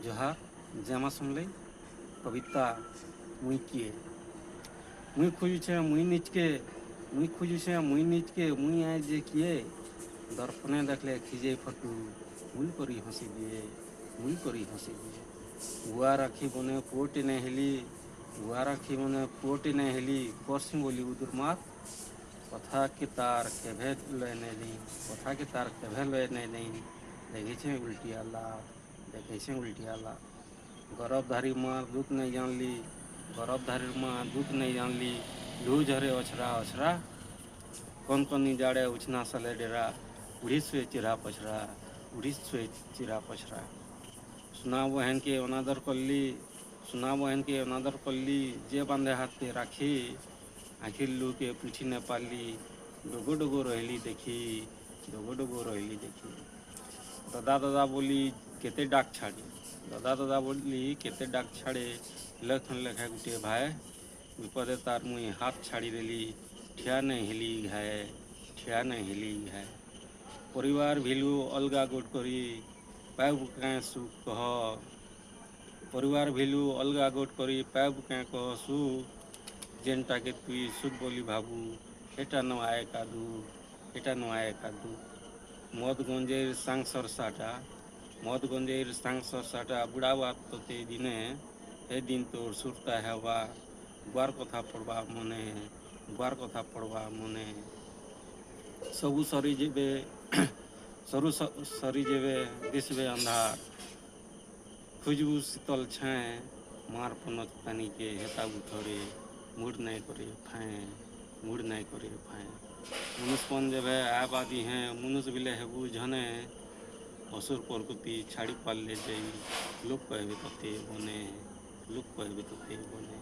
जोहार जेमा सुनले कविता मुई किए मुई खोजुछे मुई निजके मुई खोजुछे मुई निजके मुई आए जे किए दर्पणे देखले खिजे फटू मुई करी हंसी दिए मुई करी हंसी दिए गुआ राखी बने पुओटी ने हेली गुआ राखी बने पुओटी ने हेली करसी बोली उदुर मात कथा के तार केभे लय नहीं कथा के तार केभे लय नहीं देखे उल्टी आला देखे उल्टी आला गरबधारी माँ दूत नहीं जानली गरबधारी माँ दूत नहीं जानली लू झरे अछरा अछरा कौन कौन जाड़े उछना सले डेरा उड़ी सुए चिरा पछरा उड़ी सुए चिरा पछरा सुना बहन के अनादर कल्ली सुना बहन के अनादर कल्ली जे बांधे हाथ के राखी आखिर लू के पूछी न पाली डोगो डोगो रहली देखी डोगो डोगो रहली देखी दादा दादा बोली केते डाक छाड़ी दादा दादा बोली केते डाक छाड़े लखन लेखा गुटे भाई विपदे तार मुई हाथ छाड़ी देली ठिया नहीं हिली घाए ठिया नहीं हिली घाए परिवार भिलू अलगा गोट करी पाए बुकाए सुख कह परिवार भिलू अलगा गोट करी पाए बुकाए कह सुख जेनटा के तुई सुख बोली भाबू एटा न आए कादू एटा न आए कादू मद गंजेर सांग सरसाटा मद गंजेर सांग सरसाटा बुढ़ावा तोते दिने ए दिन तोर सुरता हेवा गुआर कथा पड़वा मने गुआर कथा पड़वा मने सबू सरी जेबे सरु सरी जेबे दिसबे अंधार खुजबू शीतल छाए मार पनत पानी के हेता उठरे मुड़ नहीं करे फाए मुड़ नहीं करे फाए मनुष्यपन जब है आबादी हैं मनुष्य बिले हेबू झने असुर प्रकृति छाड़ी पाल ले जाई लोग कहबे तते बने लोग कहबे तते बने।